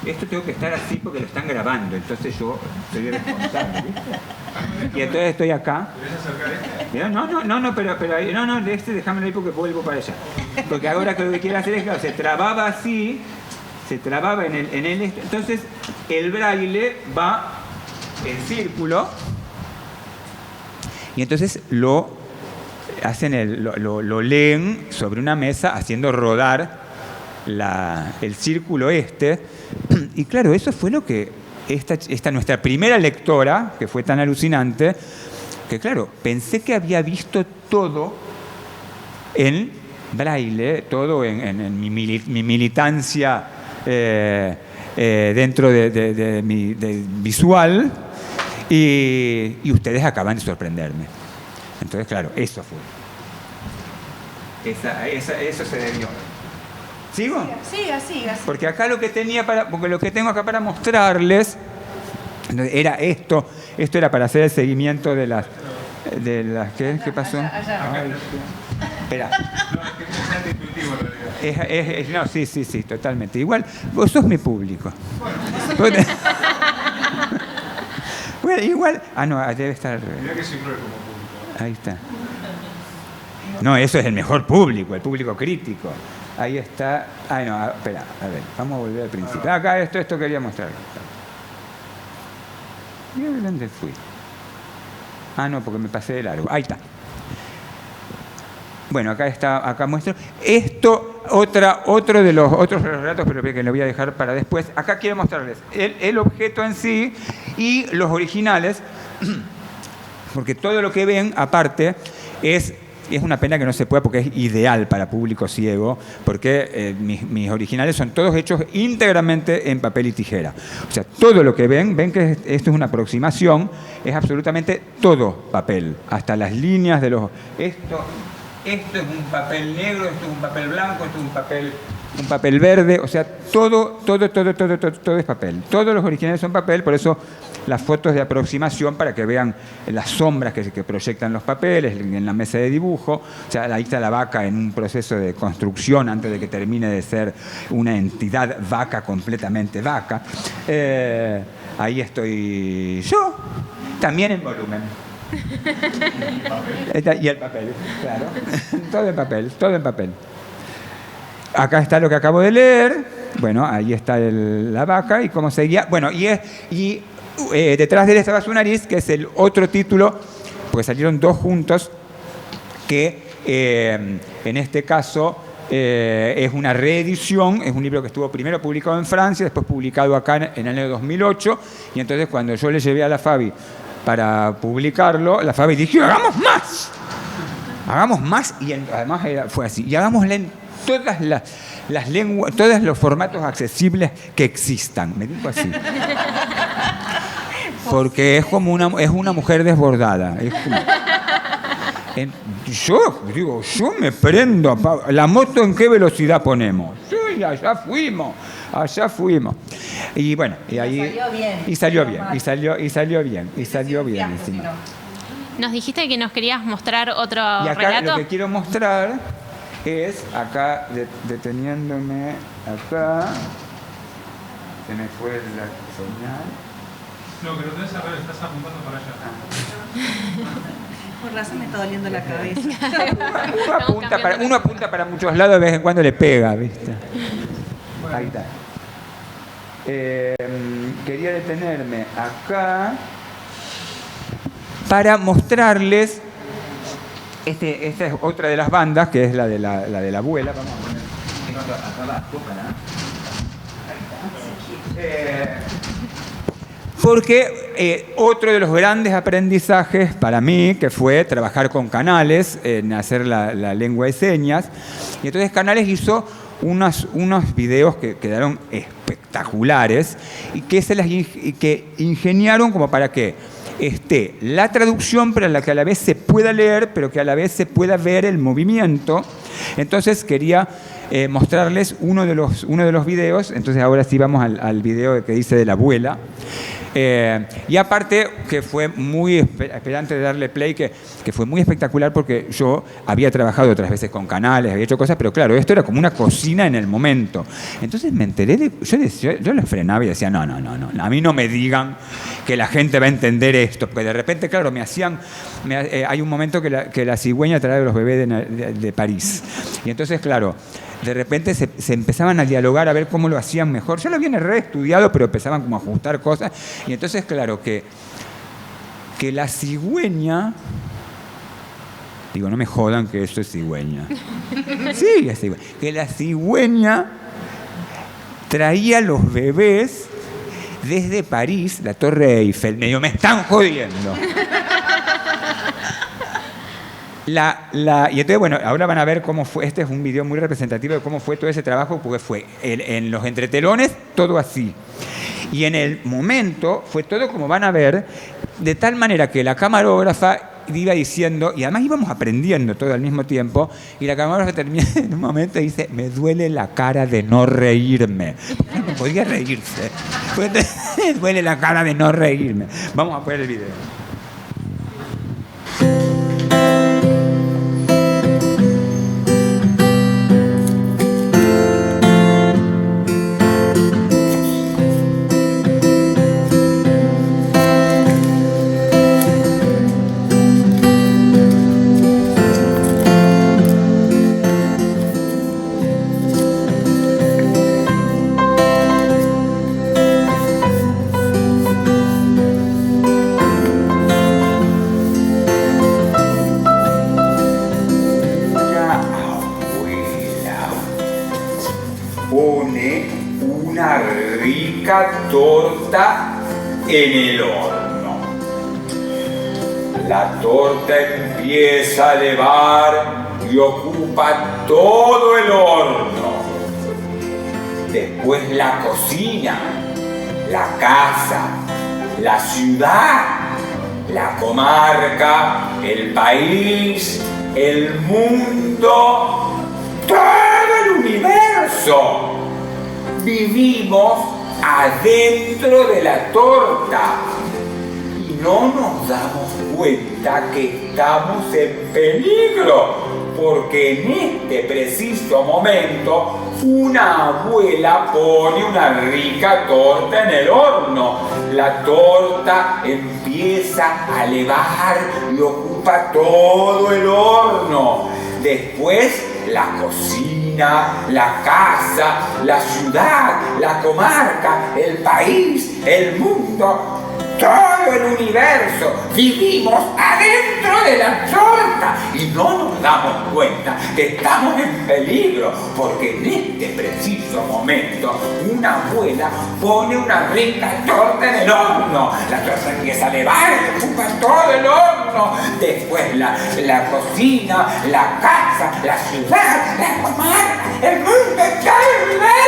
Esto tengo que estar así porque lo están grabando, entonces yo soy responsable, ¿viste? Y entonces estoy acá. ¿Querés acercar este? No, pero de este déjamelo ahí porque vuelvo para allá. Porque ahora que lo que quiero hacer es, claro, se trababa así, se trababa en el entonces el braille va en círculo y entonces lo leen sobre una mesa haciendo rodar el círculo y claro, eso fue lo que esta nuestra primera lectora, que fue tan alucinante, que claro, pensé que había visto todo en braille, todo en mi militancia dentro de mi visual, y ustedes acaban de sorprenderme. Entonces, claro, eso fue. Eso se debió. ¿Sigo? Siga. Porque acá lo que tengo acá para mostrarles era esto. Esto era para hacer el seguimiento de las ¿qué pasó? Allá. Espera. No, es que es bastante intuitivo en realidad. No, sí, totalmente. Igual, vos sos mi público. Bueno, igual. No, debe estar. Mirá que soy cruel como público. Ahí está. No, eso es el mejor público, el público crítico. Ahí está. Ay, no, espera, a ver, vamos a volver al principio. Acá esto quería mostrar. Mira de dónde fui. No, porque me pasé de largo. Ahí está. Bueno, acá muestro. Esto, otro de los otros relatos, pero que lo voy a dejar para después. Acá quiero mostrarles el objeto en sí y los originales, porque todo lo que ven, aparte, es una pena que no se pueda porque es ideal para público ciego, porque mis originales son todos hechos íntegramente en papel y tijera. O sea, todo lo que ven que esto es una aproximación, es absolutamente todo papel, hasta las líneas de los... Esto es un papel negro, esto es un papel blanco, esto es un papel verde, o sea, todo es papel. Todos los originales son papel, por eso las fotos de aproximación para que vean las sombras que proyectan los papeles en la mesa de dibujo. O sea, ahí está la vaca en un proceso de construcción antes de que termine de ser una entidad vaca, completamente vaca. Ahí estoy yo, también en volumen. Y el papel, claro. Todo en papel. Acá está lo que acabo de leer. Bueno, ahí está la vaca y cómo seguía. Bueno, y detrás de él estaba su nariz, que es el otro título, porque salieron dos juntos, que en este caso es una reedición, es un libro que estuvo primero publicado en Francia, después publicado acá en el año 2008, y entonces cuando yo le llevé a la Fabi para publicarlo, la Fabi dijo, hagamos más, y además fue así, y hagámosla en todas las lenguas, todos los formatos accesibles que existan, me dijo así. Porque es como una mujer desbordada. Yo me prendo. ¿La moto en qué velocidad ponemos? Sí, allá fuimos. Y bueno, y ahí. Salió bien. Encima. Nos dijiste que nos querías mostrar otro y acá relato. Lo que quiero mostrar es, acá, deteniéndome acá. Se me fue la señal. No, que lo tenés al revés, estás apuntando para allá. Por razón me está doliendo la cabeza. Uno apunta para muchos lados, de vez en cuando le pega, ¿viste? Bueno. Ahí está. Quería detenerme acá para mostrarles, esta es otra de las bandas, que es la de la abuela. Vamos a poner acá abajo porque otro de los grandes aprendizajes para mí, que fue trabajar con Canales, en hacer la lengua de señas, y entonces Canales hizo unos videos que quedaron espectaculares y que ingeniaron como para que esté la traducción, pero la que a la vez se pueda leer, pero que a la vez se pueda ver el movimiento. Entonces quería mostrarles uno de los videos. Entonces ahora sí vamos al video que dice de la abuela. Y aparte que fue muy, esperante de darle play, que fue muy espectacular porque yo había trabajado otras veces con Canales, había hecho cosas, pero claro, esto era como una cocina en el momento. Entonces me enteré yo lo frenaba y decía, no, a mí no me digan que la gente va a entender esto, porque de repente, claro, hay un momento que la cigüeña trae a los bebés de París. Y entonces, claro, de repente se empezaban a dialogar a ver cómo lo hacían mejor. Yo lo había reestudiado, pero empezaban como a ajustar cosas. Y entonces, claro, que la cigüeña... Digo, no me jodan que eso es cigüeña. Sí, es cigüeña. Que la cigüeña traía los bebés desde París, la Torre Eiffel. Me digo, me están jodiendo. Y entonces, bueno, ahora van a ver cómo fue. Este es un video muy representativo de cómo fue todo ese trabajo, porque fue en los entretelones todo así. Y en el momento fue todo como van a ver, de tal manera que la camarógrafa iba diciendo, y además íbamos aprendiendo todo al mismo tiempo, y la camarógrafa termina en un momento y dice, me duele la cara de no reírme. No podía reírse. Me duele la cara de no reírme. Vamos a poner el video. Torta en el horno. La torta empieza a elevar y ocupa todo el horno. Después la cocina, la casa, la ciudad, la comarca, el país, el mundo, todo el universo. Vivimos adentro de la torta y no nos damos cuenta que estamos en peligro, porque en este preciso momento una abuela pone una rica torta en el horno. La torta empieza a elevar y ocupa todo el horno. Después la cocina, la casa, la ciudad, la comarca, el país, el mundo, todo el universo. Vivimos adentro de la torta y no nos damos cuenta que estamos en peligro, porque en este preciso momento una abuela pone una rica torta en el horno. La torta empieza a elevar y ocupa todo el horno. Después la cocina, la casa, la ciudad, la comarca, el mundo, todo el universo.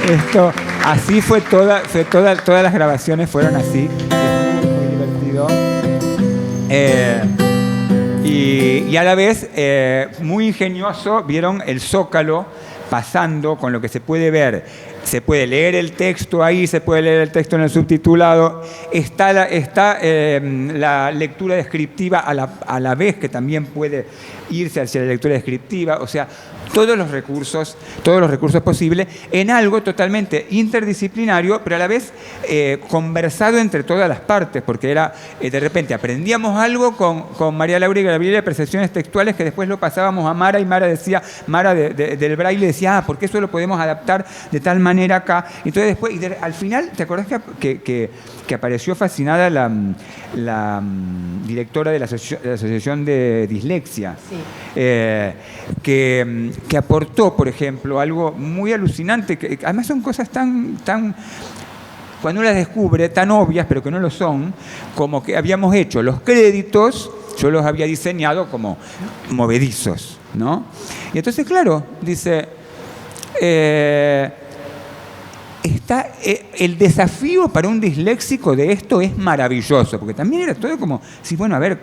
Esto, así fue todas las grabaciones fueron así. Es muy divertido. Y a la vez, muy ingenioso, vieron el Zócalo pasando con lo que se puede ver. Se puede leer el texto ahí, se puede leer el texto en el subtitulado. Está la lectura descriptiva a la vez, que también puede irse hacia la lectura descriptiva. O sea, todos los recursos posibles en algo totalmente interdisciplinario, pero a la vez conversado entre todas las partes, porque era, de repente aprendíamos algo con María Laura y Gabriela de percepciones textuales que después lo pasábamos a Mara y Mara decía, del braille decía, porque eso lo podemos adaptar de tal manera acá. Entonces después, al final, ¿te acordás que apareció fascinada la directora de la Asociación de Dislexia? Sí. Que aportó, por ejemplo, algo muy alucinante, que además son cosas tan cuando uno las descubre, tan obvias, pero que no lo son, como que habíamos hecho los créditos, yo los había diseñado como movedizos, ¿no? Y entonces, claro, dice, el desafío para un disléxico de esto es maravilloso, porque también era todo como, sí, bueno, a ver,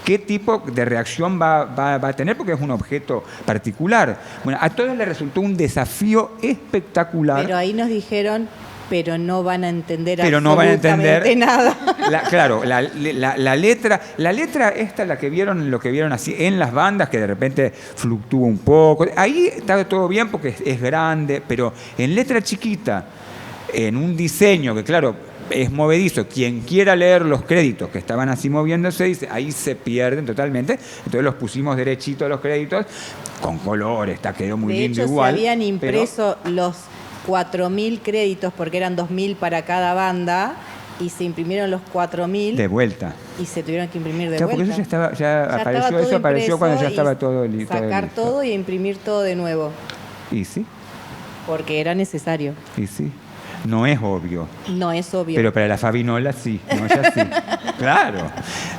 ¿qué tipo de reacción va a tener? Porque es un objeto particular. Bueno, a todos les resultó un desafío espectacular. Pero ahí nos dijeron, pero no van a entender absolutamente nada. Claro, la letra esta, lo que vieron así en las bandas, que de repente fluctúa un poco. Ahí está todo bien porque es grande, pero en letra chiquita, en un diseño que, claro, es movedizo. Quien quiera leer los créditos que estaban así moviéndose, dice, ahí se pierden totalmente. Entonces los pusimos derechitos los créditos, con colores, quedó muy lindo igual. De hecho, se habían impreso los 4.000 créditos, porque eran 2.000 para cada banda, y se imprimieron los 4.000. De vuelta. Y se tuvieron que imprimir de vuelta. Porque eso apareció cuando ya estaba todo listo. Sacar todo y imprimir todo de nuevo. ¿Y sí? Porque era necesario. ¿Y sí? No es obvio. No es obvio. Pero para la Fabinola sí, no, ella sí. Claro.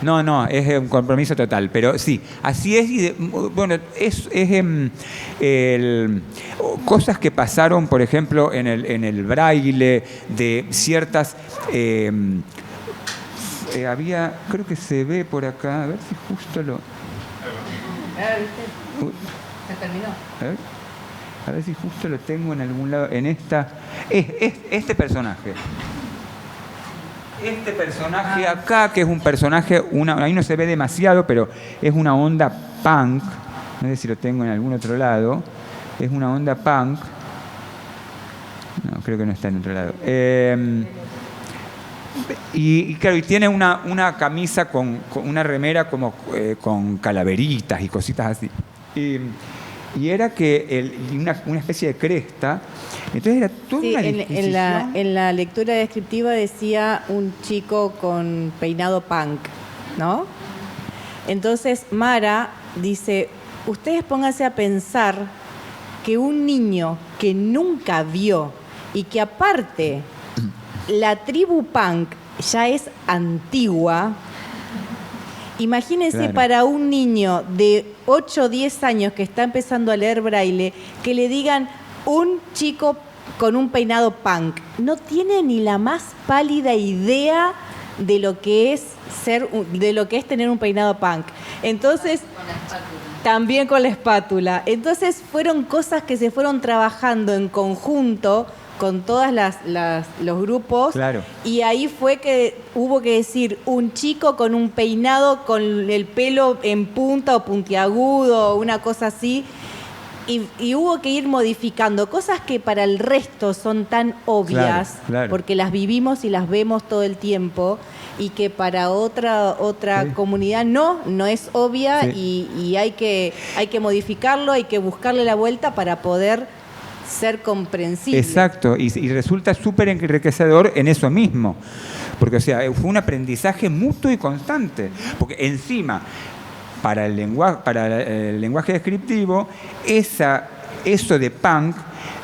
No, es un compromiso total. Pero sí, así es. Bueno, cosas que pasaron, por ejemplo, en el braille, de ciertas... había, creo que se ve por acá, a ver si justo lo... ¿Se terminó? A ver si justo lo tengo en algún lado. En esta... Este personaje. Este personaje acá, que es un personaje... ahí no se ve demasiado, pero es una onda punk. No sé si lo tengo en algún otro lado. Es una onda punk. No, creo que no está en otro lado. Y claro, y tiene una camisa con una remera como con calaveritas y cositas así. Y era que una especie de cresta. Entonces era toda una disquisición. En la lectura descriptiva decía un chico con peinado punk, ¿no? Entonces Mara dice, ustedes pónganse a pensar que un niño que nunca vio y que aparte la tribu punk ya es antigua. Imagínense, claro, para un niño de 8 o 10 años que está empezando a leer braille, que le digan un chico con un peinado punk. No tiene ni la más pálida idea de lo que es tener un peinado punk. Entonces, también con la espátula. Entonces fueron cosas que se fueron trabajando en conjunto con todas los grupos, claro, y ahí fue que hubo que decir un chico con un peinado con el pelo en punta o puntiagudo, una cosa así, y hubo que ir modificando cosas que para el resto son tan obvias, claro, claro, porque las vivimos y las vemos todo el tiempo, y que para otra sí, comunidad no es obvia, sí, y hay que modificarlo, hay que buscarle la vuelta para poder ser comprensible. Exacto, y resulta súper enriquecedor en eso mismo, porque o sea, fue un aprendizaje mutuo y constante, porque encima, para el lenguaje descriptivo, eso de punk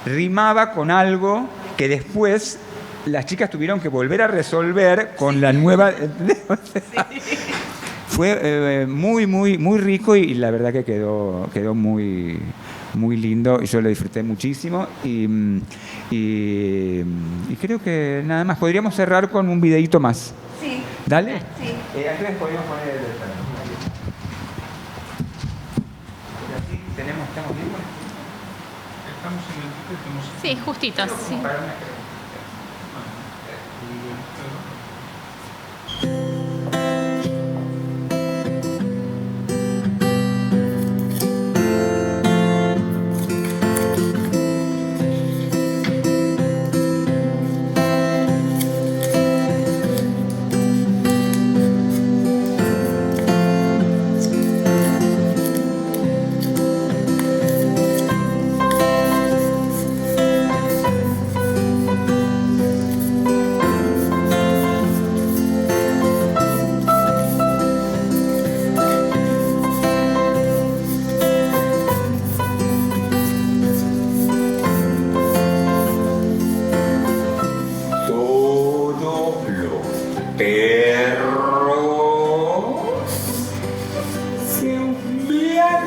rimaba con algo que después las chicas tuvieron que volver a resolver con la nueva... O sea, fue muy, muy, muy rico, y la verdad que quedó muy... muy lindo, y yo lo disfruté muchísimo, y creo que nada más. Podríamos cerrar con un videíto más. Sí. ¿Dale? Sí. Aquí podemos poner el... Así estamos bien. Estamos en el título. Sí, justito, sí.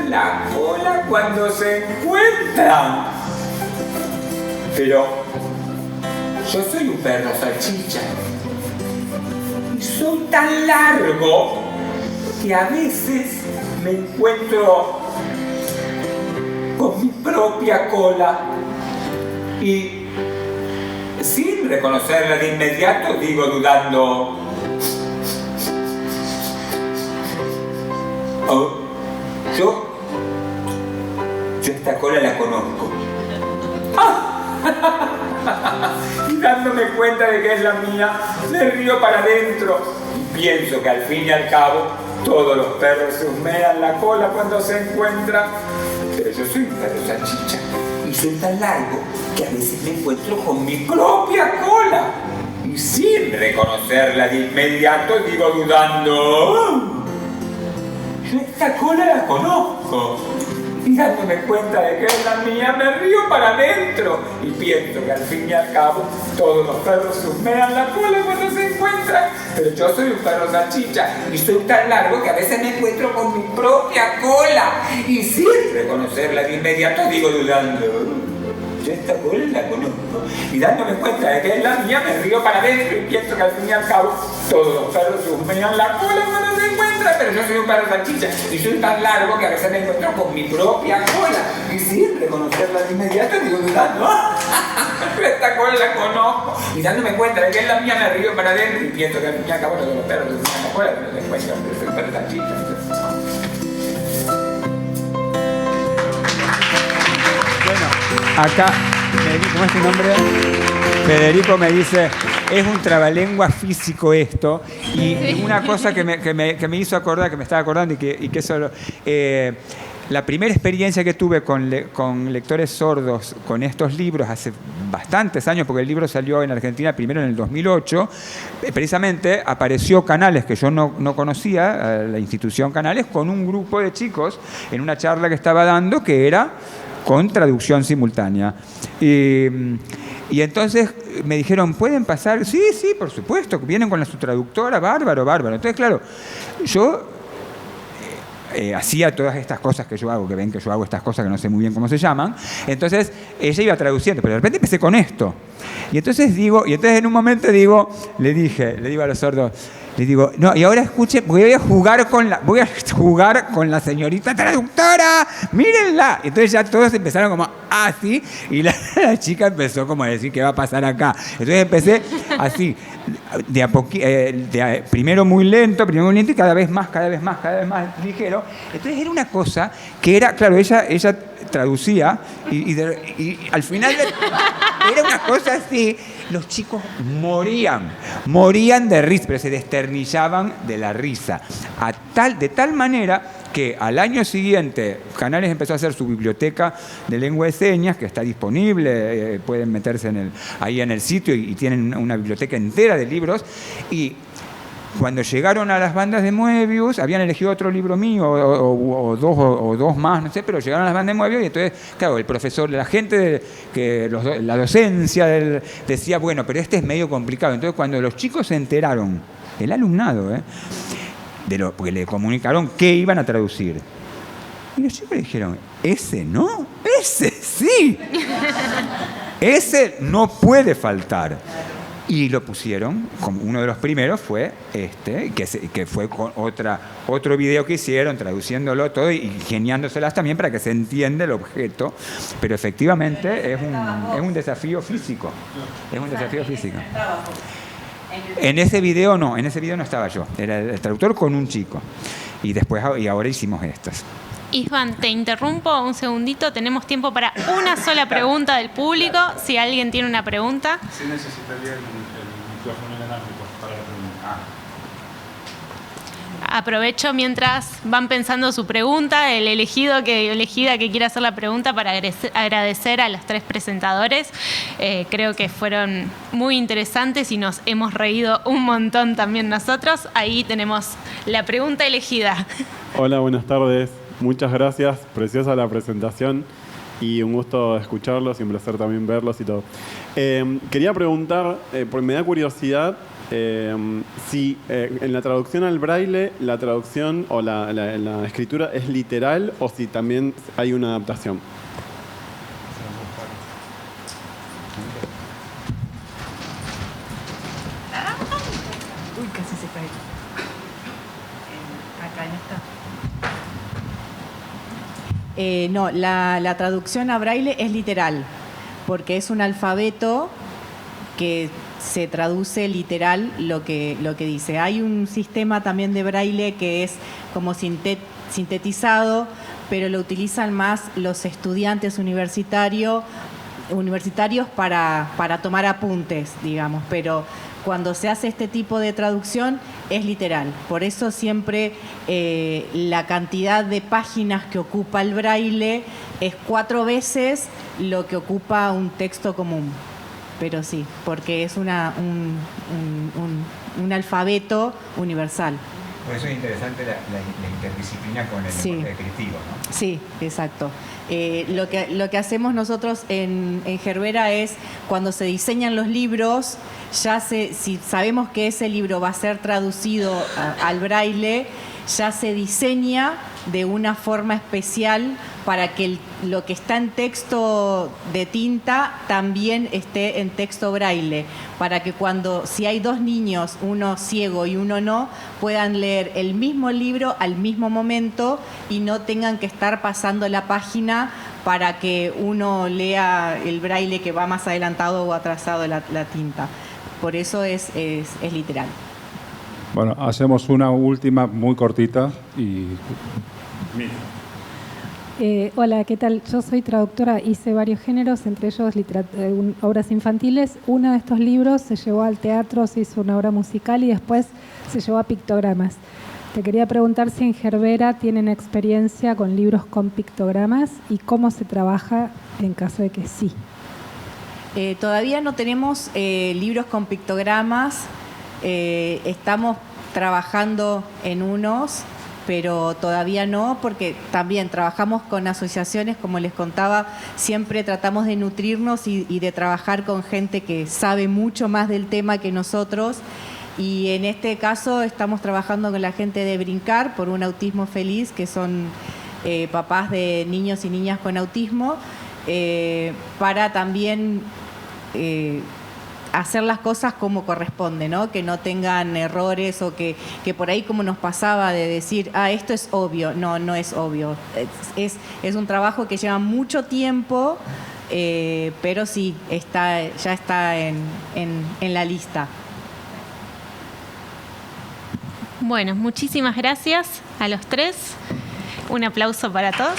mean la cola cuando se encuentran. Pero yo soy un perro salchicha. Y soy tan largo que a veces me encuentro con mi propia cola. Y sin reconocerla de inmediato, digo dudando: oh, yo esta cola la conozco. Y dándome cuenta de que es la mía, me río para adentro y pienso que al fin y al cabo todos los perros se humean la cola cuando se encuentran. Pero yo soy un perro salchicha y soy tan largo que a veces me encuentro con mi propia cola. Y sin reconocerla de inmediato, digo dudando: oh, yo esta cola la conozco. Y dándome cuenta de que es la mía, me río para adentro y pienso que al fin y al cabo todos los perros se humean la cola cuando se encuentran. Pero yo soy un perro salchicha y soy tan largo que a veces me encuentro con mi propia cola. Y sin reconocerla de inmediato, digo dudando: yo esta cola la conozco. Y dándome cuenta de que es la mía, me río para adentro y pienso que al fin y al cabo todos los perros se humean la cola cuando se encuentran. Pero yo soy un perro salchicha y soy tan largo que a veces me encuentro con mi propia cola. Y sin reconocerla de inmediato, digo dudando: yo esta cola la conozco. Y dándome cuenta de que es la mía, me río para adentro y pienso que al fin y al cabo todos los perros se humean la cola cuando se encuentran. Pero soy un perro salchicha. Acá, ¿cómo es tu nombre? Federico me dice: es un trabalengua físico esto. Y una cosa que me hizo acordar, que me estaba acordando y que solo... la primera experiencia que tuve con lectores sordos con estos libros hace bastantes años, porque el libro salió en Argentina primero en el 2008, precisamente apareció Canales, que yo no conocía, la institución Canales, con un grupo de chicos en una charla que estaba dando que era con traducción simultánea. Y entonces me dijeron: ¿pueden pasar? Sí, por supuesto, vienen con su traductora, bárbaro. Entonces, claro, yo hacía todas estas cosas que yo hago, que ven que yo hago estas cosas que no sé muy bien cómo se llaman. Entonces ella iba traduciendo, pero de repente empecé con esto. Y entonces en un momento le digo a los sordos, le digo: no, y ahora escuchen, voy a jugar con la señorita traductora, mírenla. Y entonces ya todos empezaron como así, y la chica empezó como a decir: ¿qué va a pasar acá? Entonces empecé así, primero muy lento y cada vez más ligero. Entonces era una cosa que era, claro, ella traducía y al final era una cosa así. Los chicos morían de risa, pero se desternillaban de la risa. De tal manera que al año siguiente Canales empezó a hacer su biblioteca de lengua de señas, que está disponible, pueden meterse ahí en el sitio y tienen una biblioteca entera de libros. Y cuando llegaron a las bandas de Moebius, habían elegido otro libro mío, o dos más, no sé, pero llegaron a las bandas de Moebius y entonces, claro, el profesor, la gente, la docencia decía: bueno, pero este es medio complicado. Entonces, cuando los chicos se enteraron, el alumnado, porque le comunicaron qué iban a traducir, y los chicos le dijeron: ese no, ese sí, ese no puede faltar. Y lo pusieron, como uno de los primeros fue que fue con otro video que hicieron, traduciéndolo todo y ingeniándoselas también para que se entienda el objeto. Pero efectivamente es un desafío físico. Es un desafío físico. En ese video no estaba yo. Era el traductor con un chico. Y ahora hicimos estas. Isvan, te interrumpo un segundito. Tenemos tiempo para una sola pregunta del público. Si alguien tiene una pregunta. Sí, necesitaría el micrófono inalámbrico para la pregunta. Aprovecho mientras van pensando su pregunta, el elegida que quiera hacer la pregunta, para agradecer a los tres presentadores. Creo que fueron muy interesantes y nos hemos reído un montón también nosotros. Ahí tenemos la pregunta elegida. Hola, buenas tardes. Muchas gracias, preciosa la presentación y un gusto escucharlos y un placer también verlos y todo. Quería preguntar, porque me da curiosidad, si en la traducción al braille, la traducción o la escritura es literal o si también hay una adaptación. Uy, casi se cae. Acá no está. No, la traducción a braille es literal, porque es un alfabeto que se traduce literal lo que dice. Hay un sistema también de braille que es como sintetizado, pero lo utilizan más los estudiantes universitarios para tomar apuntes, digamos, pero cuando se hace este tipo de traducción es literal. Por eso siempre la cantidad de páginas que ocupa el braille es 4 veces lo que ocupa un texto común. Pero sí, porque es un alfabeto universal. Por eso es interesante la interdisciplina con el lenguaje descriptivo, ¿no? Sí, exacto. Lo que hacemos nosotros en Gerbera es, cuando se diseñan los libros, si sabemos que ese libro va a ser traducido al braille, ya se diseña de una forma especial para que lo que está en texto de tinta también esté en texto braille, para que si hay 2 niños, uno ciego y uno no, puedan leer el mismo libro al mismo momento y no tengan que estar pasando la página para que uno lea el braille que va más adelantado o atrasado la tinta. Por eso es literal. Bueno, hacemos una última muy cortita y... Hola, ¿qué tal? Yo soy traductora, hice varios géneros, entre ellos obras infantiles. Uno de estos libros se llevó al teatro, se hizo una obra musical y después se llevó a pictogramas. Te quería preguntar si en Gerbera tienen experiencia con libros con pictogramas y cómo se trabaja en caso de que sí. Todavía no tenemos libros con pictogramas. Estamos trabajando en unos, pero todavía no, porque también trabajamos con asociaciones, como les contaba, siempre tratamos de nutrirnos y de trabajar con gente que sabe mucho más del tema que nosotros, y en este caso estamos trabajando con la gente de Brincar por un autismo feliz, que son papás de niños y niñas con autismo, para también hacer las cosas como corresponde, ¿no? Que no tengan errores o que por ahí, como nos pasaba de decir, esto es obvio. No, no es obvio. Es un trabajo que lleva mucho tiempo, pero sí, ya está en la lista. Bueno, muchísimas gracias a los 3. Un aplauso para todos.